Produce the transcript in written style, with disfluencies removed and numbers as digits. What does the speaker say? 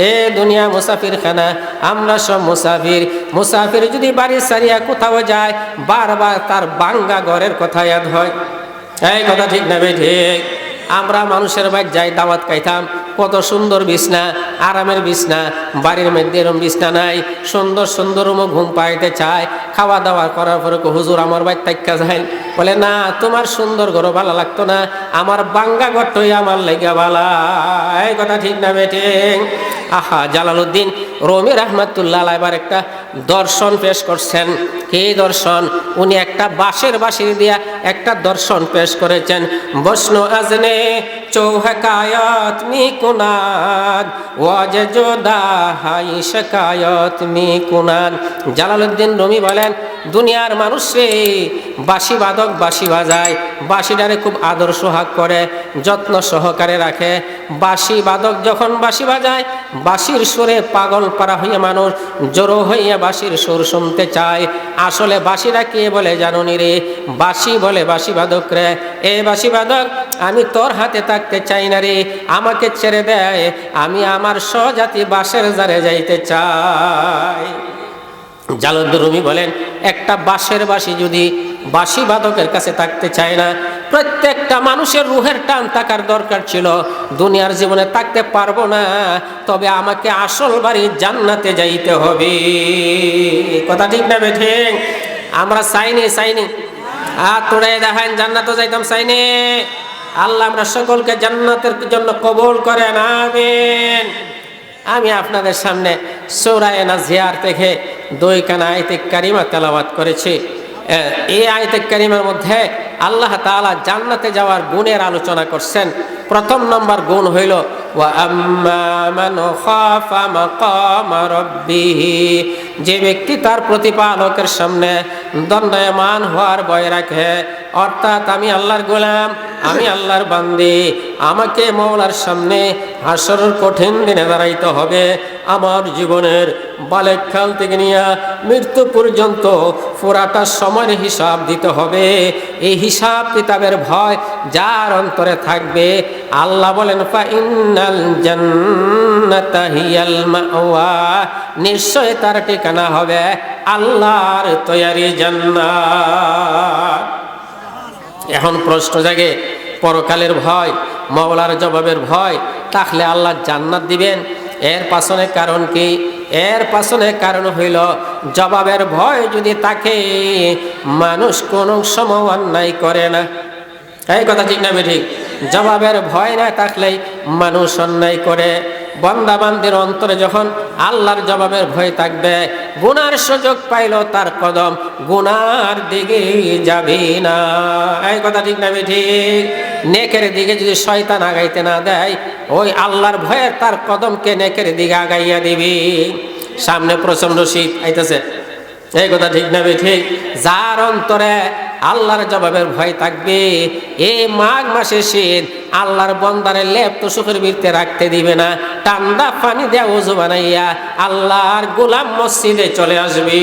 এ দুনিয়া মুসাফির খানা, আমরা সব মুসাফির। মুসাফির যদি বাড়ি সারিয়া কোথাও যায়, বারবার তার বাঙ্গা ঘরের কথা ইয়াদ হয়। এই কথা ঠিক না ঠিক? আমরা মানুষের বাড়ি যাই দাওয়াত খাইতাম, কত সুন্দর বিছনা, আরামের বিছনা, বাড়ির মধ্যে এরম বিছনা নাই, সুন্দর সুন্দর ঘুম পাইতে চায়। খাওয়া দাওয়া করার পরে হুজুর আমার বাড়ি তাইকা যায়, বলে না তোমার সুন্দর ঘর ভালো লাগতো না, আমার বাঙ্গা ঘরটাই আমার লেগে ভালা। এই কথা ঠিক না বেঠে? আহা, জালালউদ্দিন রুমি রাহমাতুল্লাহ আলাইহি এবার একটা দর্শন পেশ করছেন। কি দর্শন? উনি একটা বাঁশের বাঁশি দিয়া একটা দর্শন পেশ করেছেন। বসনো আজনে চৌহকায়ত মি কুনাদ ওয়াজে জোদা হাই শিকায়ত মি কুনাদ। জালালউদ্দিন রুমি বলেন, দুনিয়ার মানুষ রে বাঁশি বাদক বাঁশি বাজায়, বাঁশিটারে খুব আদর সোহাগ করে, যত্ন সহকারে রাখে। বাঁশি বাদক যখন বাঁশি বাজায়, বাঁশির সুরে পাগল পারা হইয়া মানুষ জড়ো হইয়া বাঁশির সুর শুনতে চায়। আসলে বাঁশিরা কে বলে জানুনি রে? বাঁশি বলে বাঁশি বাদক রে, এ বাঁশি বাদক আমি তোর হাতে থাকতে চাই না রে, আমাকে ছেড়ে দেয়, আমি আমার স্বজাতি বাঁশের জারে যাইতে চাই। জালালউদ্দিন রুমি বলেন, একটা বাঁশের বাঁশি যদি বাঁশি বাদকের কাছে থাকতে চায় না, প্রত্যেকটা মানুষের রুহের টান থাকার দরকার ছিল। দুনিয়ার জীবনে থাকতে পারবো না, তবে আমাকে আসল বাড়ি জান্নাতে যাইতে হবে। কথা ঠিক না বেঠে? আমরা চাইনি আর তোরাই দেখেন জান্নাতে যাইতাম চাইনি। আল্লাহ আমরা সকলকে জান্নাতের জন্য কবুল করেন, আমিন। আমি আপনাদের সামনে সূরা নাজিয়ার থেকে 2 খানা আয়াতে কারিমা তেলাওয়াত করেছি। এই আয়াতে কারিমার মধ্যে আল্লাহ তাআলা জান্নাতে যাওয়ার গুণের আলোচনা করছেন। প্রথম নম্বর গুণ হইল ওয়া আম্মা মান খাফা মাকামা রাব্বিহি, যে ব্যক্তি তার প্রতিপালকের সামনে দণ্ডায়মান হওয়ার ভয় রাখে, অর্থাৎ আমি আল্লাহর গোলাম, আমি আল্লাহর বান্দি, আমাকে মওলার সামনে হাসরের কঠিন দিনে দাঁড়াইতে হবে। আমার জীবনের বাল্যকাল থেকে নিয়ে মৃত্যু পর্যন্ত পুরাটা সময়ের হিসাব দিতে হবে। এই হিসাব কিতাবের ভয় যার অন্তরে থাকবে, আল্লাহ বলেন ফা ইন্নাল জান্নাতা হিয়াল মাওয়া, নিশ্চয় তার ঠিকানা হবে আল্লাহর তৈরি জান্নাত। এখন প্রশ্ন জাগে, পরকালের ভয়, মওলার জবাবের ভয় থাকলে আল্লাহ জান্নাত দিবেন? এর পাছনে কারণ কি? এর পাছনে কারণ হইল জবাবের ভয় যদি থাকে, মানুষ কোনো সময় অন্যায় করে না। এই কথা ঠিক না ঠিক? জবাবের ভয় না থাকলেই মানুষ অন্যায় করে। বান্দা বান্দির অন্তরে যখন আল্লাহর জবাবের ভয় থাকবে, গুনার সুযোগ পাইল তার কদম গুনার দিকে যাবে না। এই কথা ঠিক না ঠিক? নেকের দিকে যদি শয়তান আগাইতে না দেয়, ওই আল্লাহর ভয়ে তার কদমকে নেকের দিকে আগাইয়া দিবি। সামনে প্রচন্ড শীত আইতেছে, এই কথা ঠিক না ঠিক? যার অন্তরে আল্লাহর জবাবের ভয় থাকবে, এই মাঘ মাসে শীত আল্লাহর বন্দারে লেপ তো সুখের বৃত্তে রাখতে দিবে না, ঠান্ডা পানি দেওয়া ওযু বানাইয়া আল্লাহর গোলাম মসজিদে চলে আসবে।